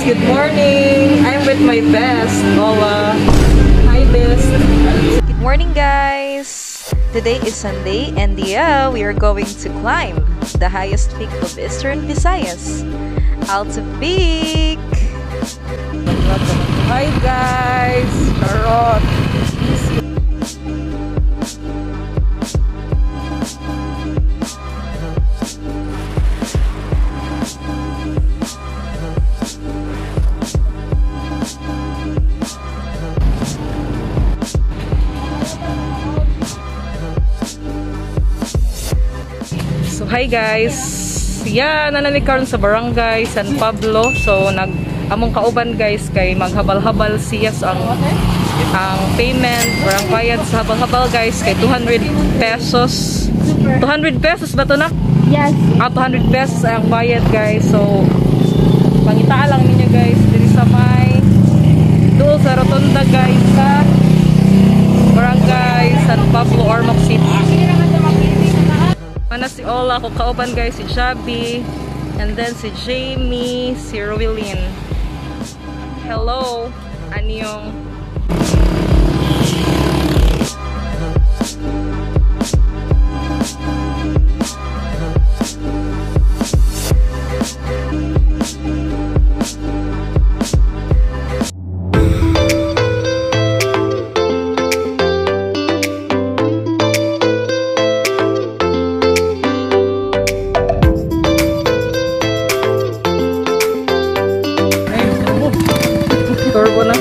good morning. I'm with my best, Lola. Hi, best. Good morning, guys. Today is Sunday, and yeah, we are going to climb the highest peak of Eastern Visayas Alto Peak. Hi, guys. Charot. So hi guys, nanamig karon sa barangay San Pablo. So among kauban guys kay maghabal-habal siya ang payment, barang bayad sa habal-habal guys kay 200 pesos. 200 pesos ba to na? Yes. 200 pesos ang bayad guys. So pangitaan lang ninyo guys diri sa may dool sa rotonda guys sa barangay San Pablo, Ormoc City. Mana si Ola, ko kauban guys, si Shabby, and then si Jamie, si Rowelyn. Hello, anyong. Turbo na.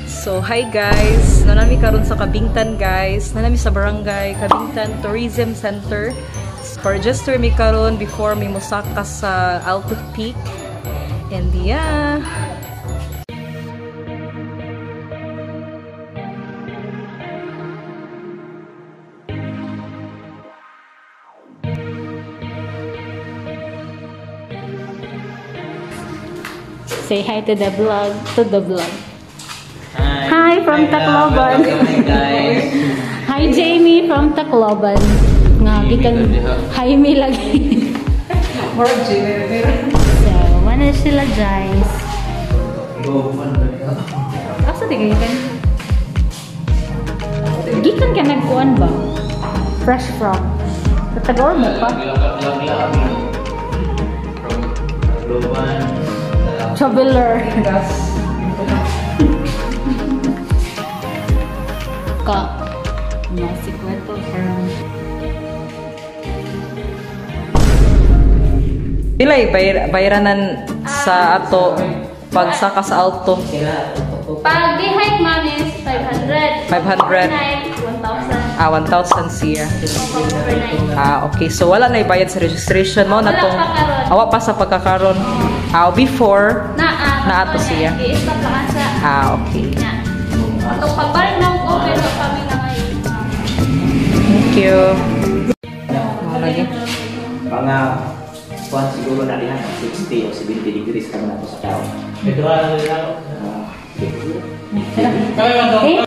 So, hi guys! Nanami karon sa Cabintan guys. Nanami sa barangay Cabintan Tourism Center. Register mi karon before mi mosaka sa Alto Peak. And yeah. Say hi to the vlog. Hi from Tacloban. Hi guys. Hi Jamie from Tacloban. Nga gikan Jaime lagi. More Jamie. So, mana sila guys? Asa di gikan? Gikan ka nagkuan ba? Fresh from Tagor mo pa? Traveler. Ka si kwento from Pilay bayranan sa ato pagsaka sa Alto. pag di hike man is 500. 500. 1,000. 1,000 siya. Overnight. Okay. So wala na ibayad sa registration mo na Wala tong pa karon. awa pa sa pagkakaron. Before na ato siya. I-stop lang sa. Okay. Ito pagbalik na ko pero kami na ngayon. Thank you. Lagi. Mga kuhan siguro na rin 60 o 70 degrees kami na po sa tao. Ito Eh?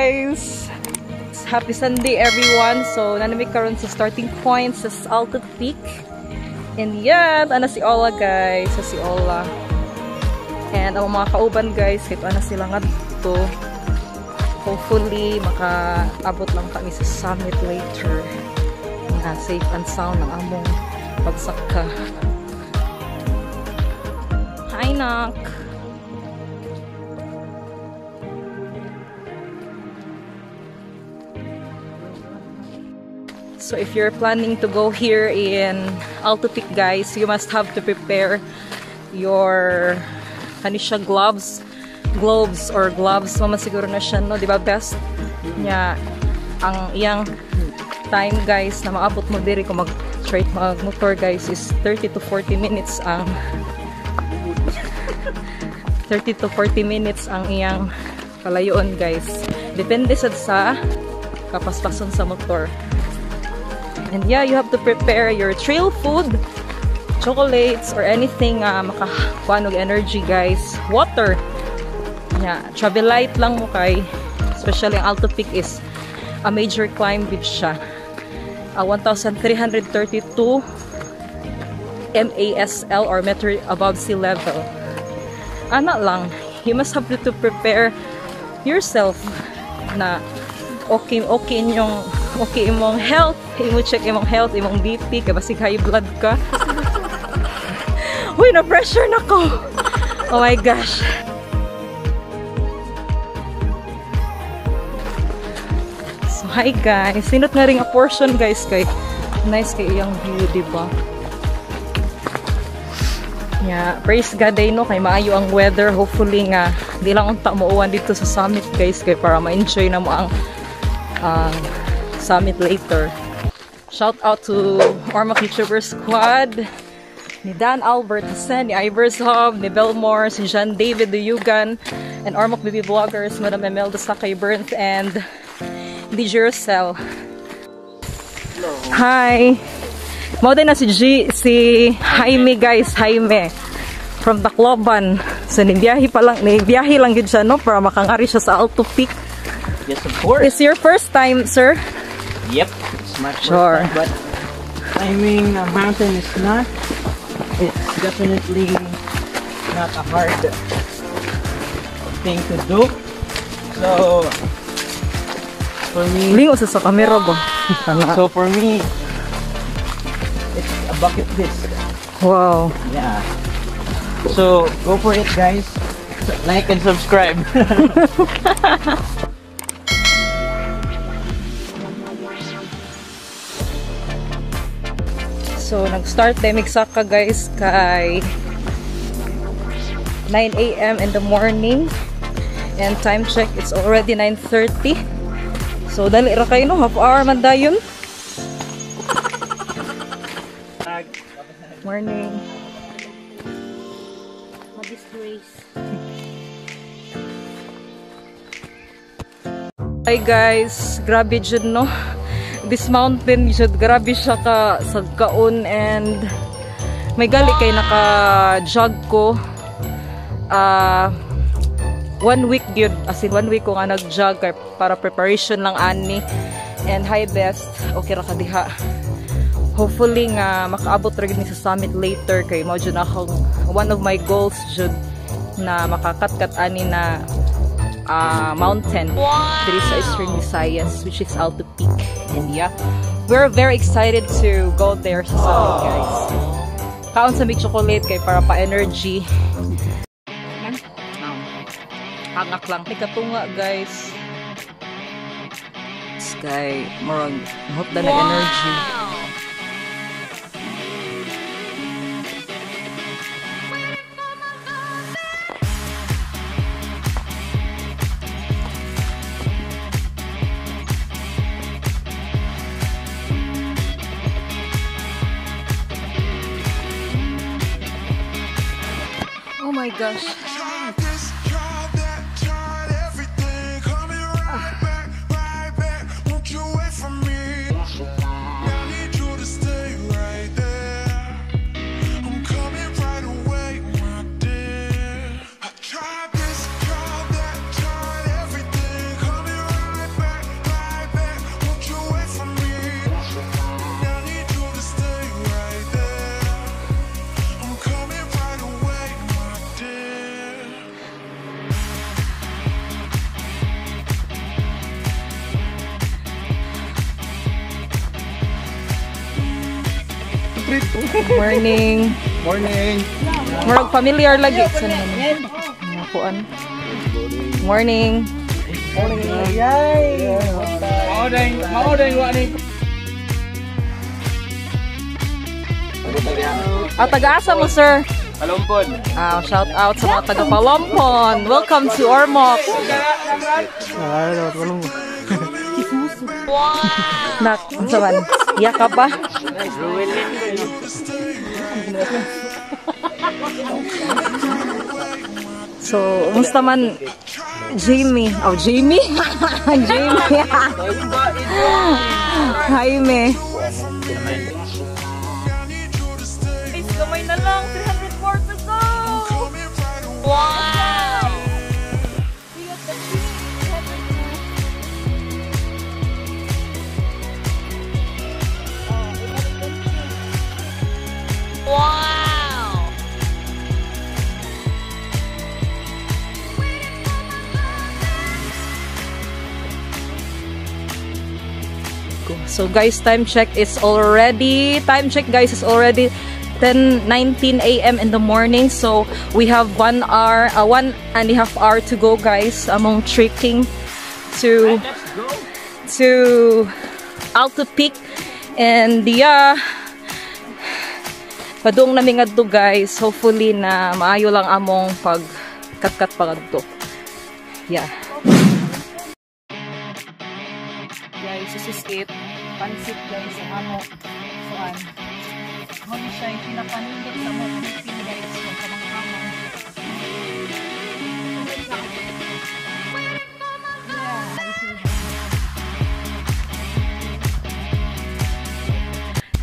guys! Happy Sunday everyone! So, nanamig karon sa starting point sa Alto Peak. And yan, ana si Ola guys, si Ola. And ang mga kauban guys, ito ana sila nga dito. Hopefully, makaabot lang kami sa summit later. Na safe and sound ang among pagsaka. Hi, Nak! So if you're planning to go here in Alto Peak guys, you must have to prepare your kanisha gloves mama siguro na siya, no? Diba best? Nya ang iyang time guys na maabot mo diri kung mag-straight mag-motor guys is 30 to 40 minutes ang 30 to 40 minutes ang iyang kalayoon guys. Depende sa kapaspason sa motor. And yeah, you have to prepare your trail food, chocolates, or anything makakuha ng energy guys. Water. Yeah, travel light lang mo kay, especially ang Alto Peak is a major climb with siya. 1,332 MASL or meter above sea level. Ana lang, you must have to prepare yourself na okay imong health, check imong health, imong BP, kaya basig high blood ka. Uy, na-pressure na ko! Oh my gosh! So, hi guys! Sinot nga rin a portion guys kay nice kay iyang view, diba? Yeah, praise God day no, kay maayo ang weather. Hopefully nga, di lang unta mauwan dito sa summit guys, kay para ma-enjoy na mo ang summit later. Shout out to Ormoc YouTuber Squad, ni Dan Albert Hassan, ni Iburz, ni Belmore, si John David Doyogan, and Ormoc BB Vloggers, Madam Emelda Sakay Burnt, and DJ Rosel. Hi! Mao din na si Jaime guys, Jaime from Tacloban. So nibiyahe lang gid siya no para makangari siya sa Alto Peak. Yes, of course. Is your first time, sir? Yep, it's my first Sure. time, but climbing a mountain is not. It's definitely not a hard thing to do. So for me, Lingo sa camera ba? so for me, it's a bucket list. Wow. Yeah. So go for it, guys. Like and subscribe. So nag-start tayo magsaka guys kay 9 AM in the morning. And time check, it's already 9:30. So dali ra kayo no, half hour man dayon. Morning. Hi guys, grabe jud no. This mountain jud grabe siya ka sagkaon, and may gali kay naka-jog ko 1 week gyud, as in 1 week ko nga nag-jog para preparation lang ani, and high best okay ra ka diha. Hopefully nga makaabot ra gid ni sa summit later, kay mao jud ako one of my goals jud na makakatkat ani na mountain diri sa Eastern Visayas, which is Alto Peak. And yeah, we're very excited to go there sa summit guys. Kaon sa mig chocolate kay para pa energy. Hangak lang ni katunga guys. Sky murag hot na energy. Oh my gosh. Morning. Morning. Murag familiar lagi sa nakuan. Morning. Yay. Maudeng wa ni. Taga-asa mo, sir? Palompon. Shout out sa mga taga Palompon. Welcome to Ormoc. Nak, saban. Iya ka ba? So, umusta man Jamie? Jamie? Jamie. Jaime. Please, gamay na lang. 300 more to go. Wow! Wow! So guys, time check is already 10:19 a.m. in the morning. So we have 1 hour, 1.5 hour to go, guys, among trekking to Alto Peak. And yeah, padung namin adto, guys. Hopefully na maayo lang among pagkat-kat pagadto. Yeah. Guys, this is it. Pansit, guys, ang amo. Suan. Ano siya yung pinapanindot sa mga Philippine, guys. Pagkamang-kamang.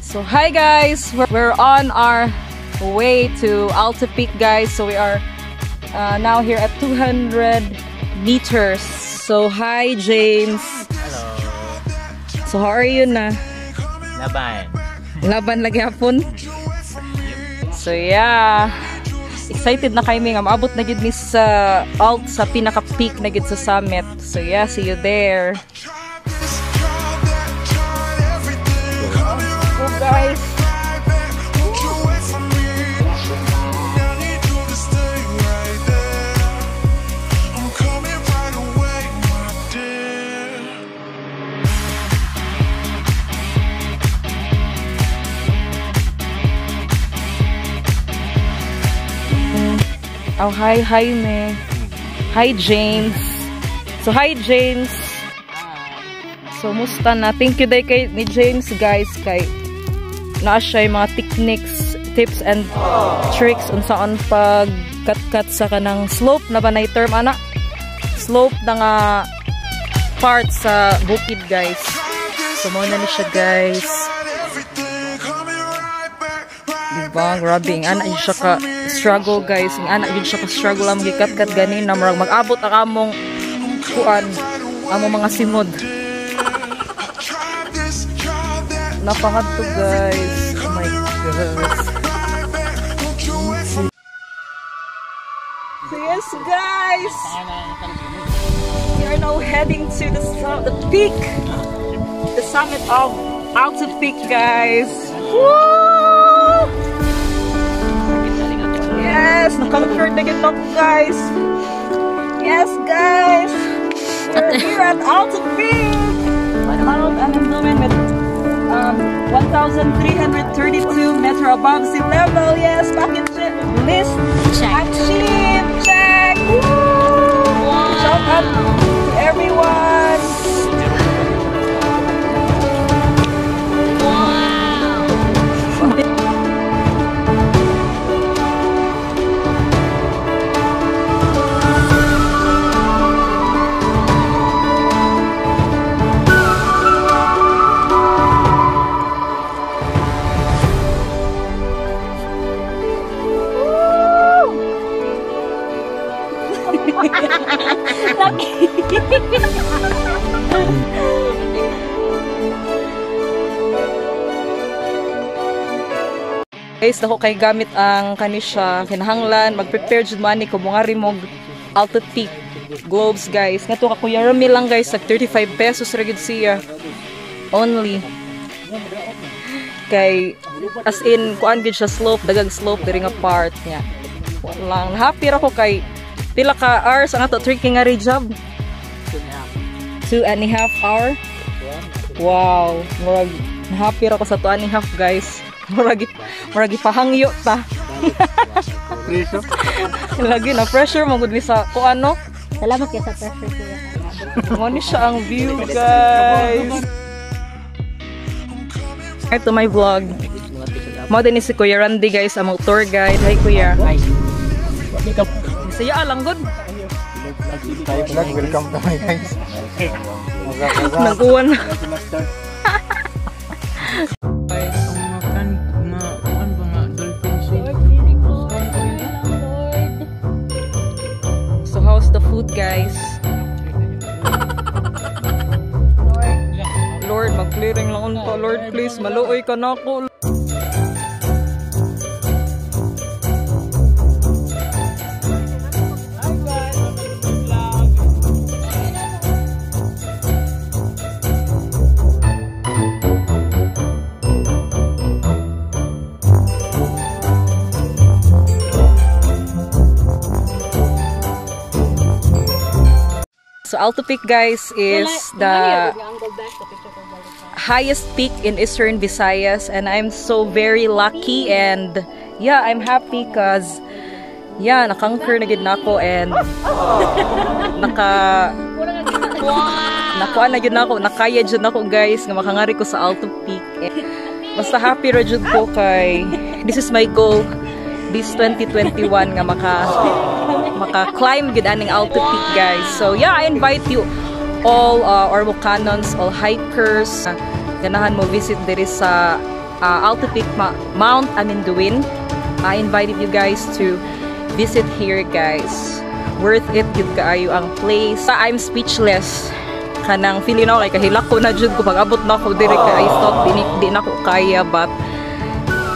So, hi guys! We're on our way to Alto Peak, guys. So, we are now here at 200 meters. So, hi James! So how are you na? Laban lagi hapon. So yeah, excited na kami nga maabot na gid ni sa pinaka peak na gid sa summit. So yeah, see you there. Oh guys. Oh, hi Jaime. Hi James. So hi James. So musta na? Thank you day kay ni James, guys, kay naa siya yung mga techniques, tips and tricks unsaon pag cut sa kanang slope na ba na term ana? Slope na nga part sa bukid, guys. So mo na ni siya, guys. Diba? Grabe, ang anak yun siya ka-struggle, guys. Ang anak yun siya ka-struggle ang gikat-kat ganin na mag-abot ang among kuan, among mga simod. Napangad to, guys. Oh my gosh. So yes, guys! We are now heading to the peak! The summit of Alto Peak, guys! Woo! Yes, naka-conquered na gito, guys. Yes, guys. We're here at Alto Peak. Mount Aminduen with 1,332 meters above sea level. Yes, bucket list achieved. Check. Woo! Wow. Shout out to everyone. Guys, ako kay gamit ang kanisya kinahanglan mag-prepare jud man ni ko mga rimog Alto Peak globes, guys. Nato ka Kuya Rami lang, guys, sa 35 pesos ra gid siya only. kay as in kuan gid siya slope, dagang slope diri nga part niya. Lang happy ra ko kay pila ka hours ang ato trekking nga job. 2.5 hour. Wow, murag happy ra ko sa 2.5 guys. Murag pahangyo ta. Pressure. Lagi na pressure mo gud sa kuan no. Salamat kayo sa pressure kuya. Mo ni siya ang view guys. Ito my vlog. Mo din si Kuya Randy guys, among tour guide. Hi Kuya. Hi. Saya lang good. Hi vlog, welcome to my guys. Nag-uwan. So how's the food guys? Lord, mag-clearing lang unta. Lord, please, maluoy ka na ako. So Alto Peak guys is the highest peak in Eastern Visayas, and I'm so very lucky, and yeah, I'm happy cause yeah, nakanker na gid nako, and nakuha na gid nako, nakaya jud nako guys nga makangari ko sa Alto Peak. Basta happy ra jud ko kay this is my goal this 2021 nga maka-climb gid aning Alto Peak guys. So yeah, I invite you all Ormocanons, all hikers, ganahan mo visit diri sa Alto Peak, Mount Aminduen. I invited you guys to visit here guys. Worth it gid kaayo ang place. I'm speechless. Kanang feeling ako kay kahilak ko na jud ko pag abot na ako diri kay I thought di na ko kaya, but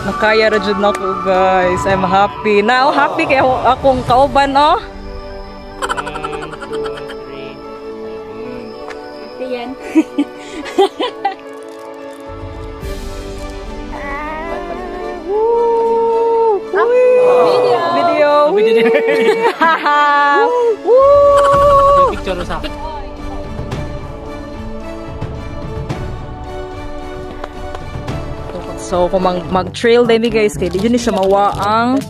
nakaya ra jud nako guys. I'm happy. Now happy kay akong kauban oh. 1, 2, 3. Yan. Video. Picture sa. So kung mag-trail din guys, kay di siya mawa ang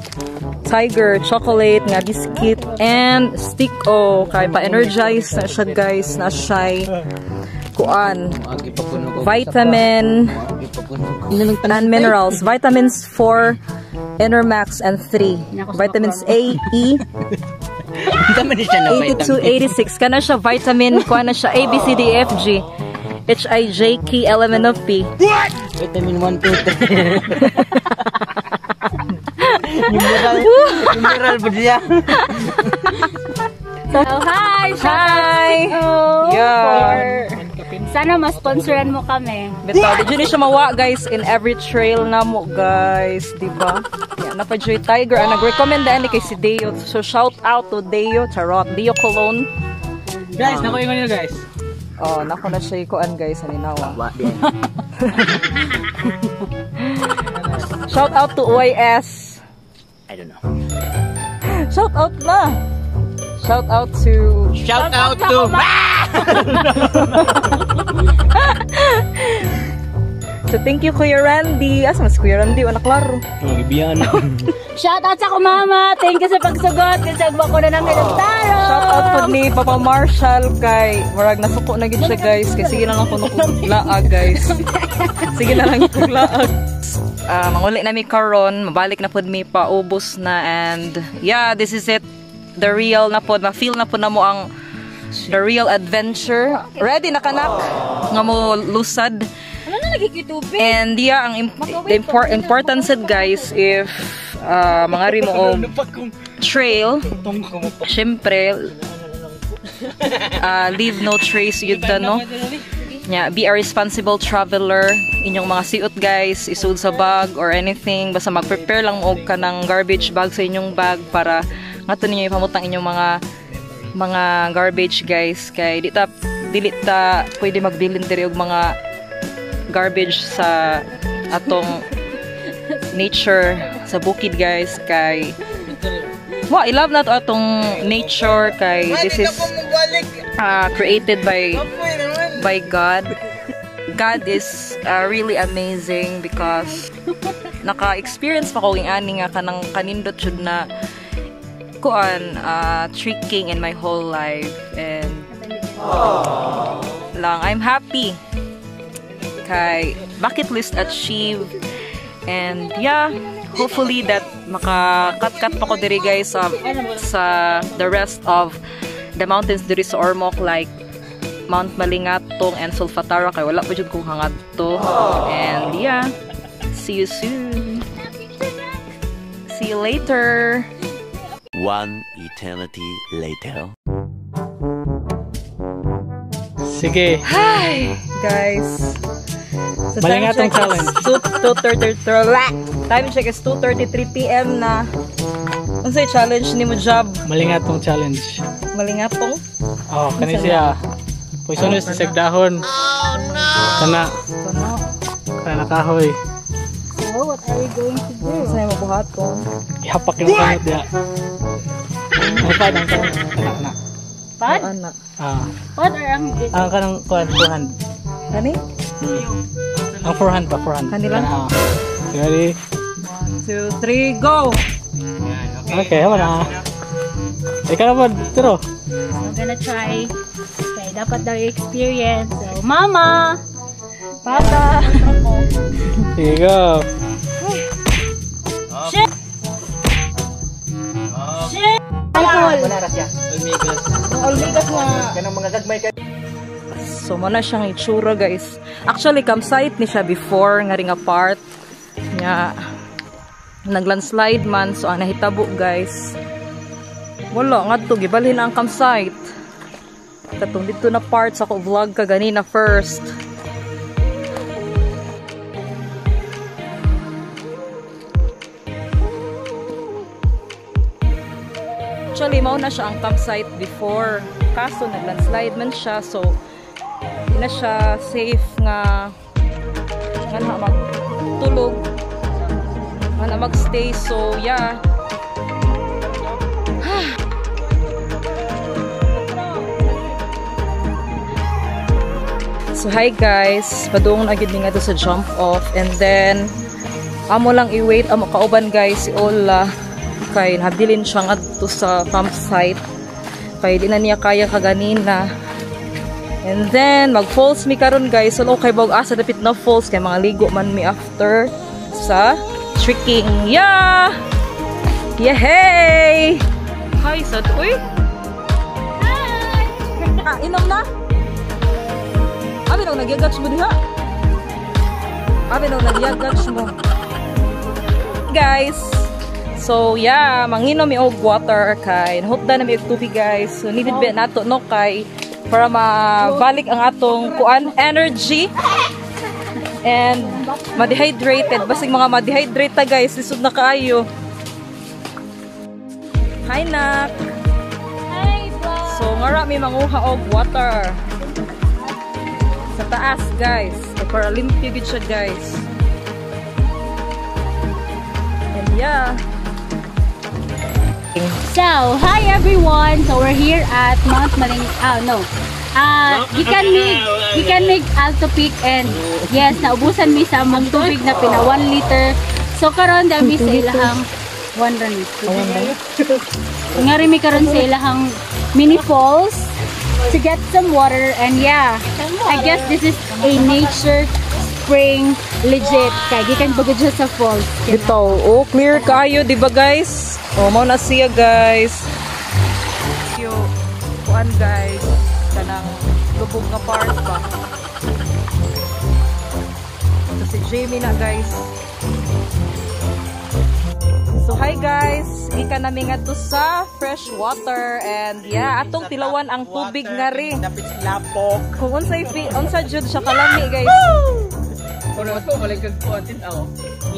tiger chocolate nga biscuit and stick o kay pa-energize na siya guys, na siya kuan vitamin and minerals, vitamins 4 Enermax and 3 vitamins A, E 82, 86 kana siya vitamin, kuan na siya A, B, C, D, E, F, G, H, I, J, K, L, M, N, O, P. What? Vitamin 1, 2, 3. Numeral po siya. So, hi! Hi! Yeah! Sana ma-sponsoran mo kami. Bitaw, di siya mawa guys in every trail na mo guys, diba? Yeah, napa-Joy Tiger. Nag-recommend na kay si Deo. So, shout out to Deo. Charot. Deo Cologne. Guys, nakuingon nyo guys. Oh, nako na siya ikuan guys, aninawa. Shout out to OIS. I don't know. Shout out na. Shout out to So thank you Kuya Randy. Asa mas Kuya Randy wala klaro. Ibiyan. Shout out sa ko mama. Thank you sa pagsugot. Kasi ko na ng Taro. Shout out po ni Papa Marshall kay murag nasuko na gid siya guys. Kay sige na lang kuno laag guys. Sige na lang yung laag. Manguli na mi karon, mabalik na pod mi pa ubos na, and yeah, this is it. The real na pod, ma-feel na pod na mo ang the real adventure. Ready na kanak nga mo lusad. Ano na nagkikitubig? And yeah, ang importance guys, if mangari mo og trail, syempre leave no trace yun no. Yeah, be a responsible traveler. Inyong mga siot guys, isud sa bag or anything, basta mag-prepare lang og kanang garbage bag sa inyong bag para ngato ninyo ipamutang inyong mga garbage guys, kay dili ta pwede magbilin diri og mga garbage sa atong nature sa bukid guys kay wow, I love na to atong nature kay this is created by God. God is really amazing because naka-experience pa ko ng ani nga kanang kanindot jud na kuan trekking in my whole life and lang I'm happy kay bucket list achieved and yeah, hopefully that maka-cut pa ko diri guys sa the rest of the mountains diri sa Ormoc like Mount Malingatong and Sulfatara kay wala pa jud kong hangadto and yeah, see you soon. See you later. One eternity later. Sige. Hi guys. So Malingatong challenge. Time check is 2:33 PM na. Unsay challenge nimo job? Malingatong challenge. Malingatong? Oh, kani siya. Pusonos sa dahon. Oh no. Kana kahoy. So, what are we going to do? Unsay mabuhat ko? Ihapak yung kamot dia. Ang padang kamot anak. Pad? Anak. What are ang Ang kanang kuan forehand. Kani? Ang forehand ba forehand. Kanila? Ready? 1, 2, 3, go! Okay, wala. Ikaw na po, turo. I'm gonna try. Okay, dapat daw i-experience. So, Mama! Papa! Sige, go. Shit! Shit! Alcohol! Almigas na. Kanang mga gagmay kay. So mo na siyang itsura guys. Actually campsite ni siya before nga ring apart. Nya naglandslide man so ang nahitabo guys. Wala ngadto gibalhin ang campsite. Katong dito na part sa ko vlog ka ganina first. Actually, mao na siya ang campsite before. Kaso, naglandslide man siya. So, hindi na siya safe nga na magtulog. Nga na magstay. So, yeah. So, hi guys. Padung na gid nga to sa jump off. And then, amo lang i-wait. Amo kauban guys. Si Ola. Kay nabilin siya nga to sa campsite kay di na niya kaya kaganina and then mag falls mi karon guys so okay bag asa dapit na falls kay mga ligo man mi after sa trekking yeah hey hi sad uy hi inom na abi nang nagyagats mo diha abi nang nagyagats mo guys. So yeah, manginom mi og water kay nahutda na mi og tubig guys. So needed ba nato no kay para mabalik ang atong kuan energy and ma-dehydrated. Basig mga ma-dehydrate ta guys, lisod na kaayo. Hi nak. Hi vlog! So ngara mi manguha og water. Sa taas guys, para limpyo gid siya guys. And yeah. So, hi everyone! So, we're here at Mount Maling... Gikanmig Alto Peak and yes, naubusan mi sa among tubig na pina 1 liter. So, karon dami sa ilahang 1 liter. Ngari mi karon sa ilahang mini falls to get some water and yeah, I guess this is a nature spring legit. Kaya gikan bagod siya sa falls. Bitaw, oh, clear kayo, di ba guys? Oh, mau na siya guys. Yung kuan guys, kanang lubog nga part ba. Kasi Jamie na guys. So hi guys, ika namin nga to sa fresh water and yeah, atong tilawan ang tubig nga rin. Dapit lapok. Kung unsay jud siya kalami guys. Kuno to balik kag kontin ako.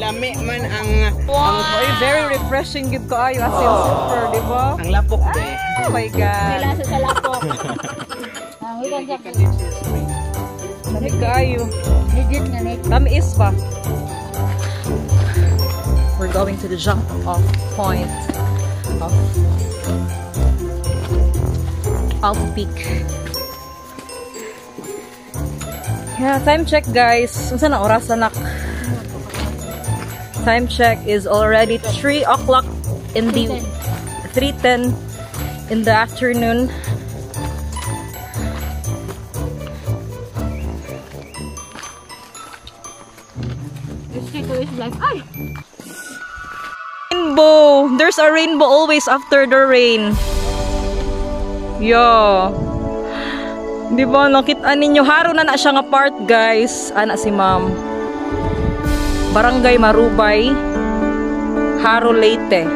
Lami man ang Ay, very refreshing gid ko ayo as in super, di ba? ang lapok be. Oh my god. Lasa sa lapok. Lamig kayo. Legit nga net. Tamis pa. We're going to the jump off point of Alto Peak. Yeah, time check guys. Unsa na oras anak? Time check is already 3 o'clock in the 3:10 in the afternoon. This people is like, ay! Rainbow! There's a rainbow always after the rain. Yeah. Di ba, nakita ninyo, haro na siya nga part, guys. Ana si ma'am. Barangay Marubay, Haro, Leyte.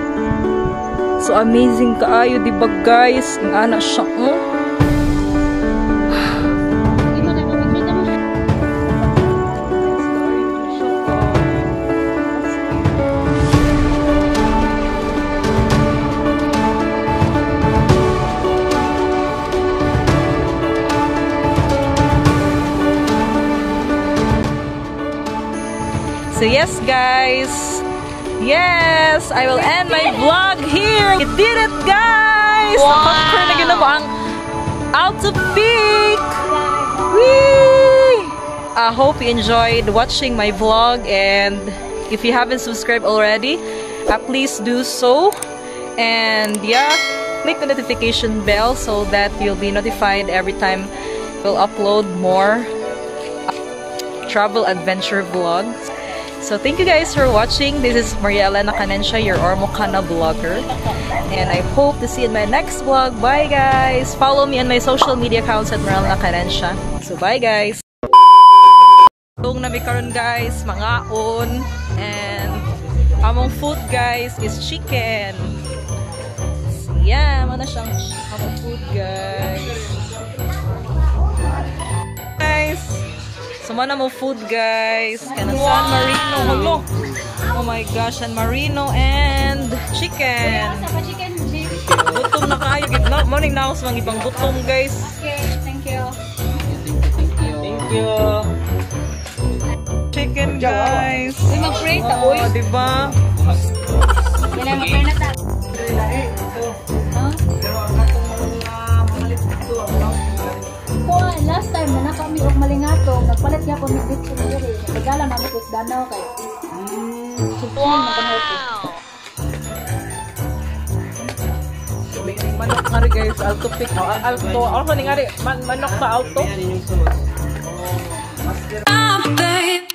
So, amazing kaayo, di ba, guys? Ang ana siya, So yes guys, yes, I will end my vlog here. We did it guys! Wow! Napakar na ginawa ang Alto Peak! Whee! I hope you enjoyed watching my vlog, and if you haven't subscribed already, please do so. And yeah, click the notification bell so that you'll be notified every time we'll upload more travel adventure vlogs. So thank you guys for watching. This is Elena Canencia, your Ormoc vlogger. And I hope to see you in my next vlog. Bye guys! Follow me on my social media accounts at Elena Canencia. So bye guys! Itong nabi karon guys, mangaon. And among food guys is chicken. So yeah, mana siyang among food guys. Guys! So, mana mo food, guys. Kana San Marino. Hello. Oh my gosh. San Marino and chicken. Gutom na kayo. Morning na ako sa mga ibang gutom, guys. Okay, thank you. Thank you. Chicken, guys. Uy, mag-pray ta, uy. Oh, diba? Kailan mag-pray na ta? Last time na kami og malingatong nagpalit niya ko midit sa diri. Nagala na mo danaw kay. Wow. Manok nga rin guys, Alto Peak. Alto, ano nga rin? Manok sa Alto? Ayan yung sauce. Oh, master.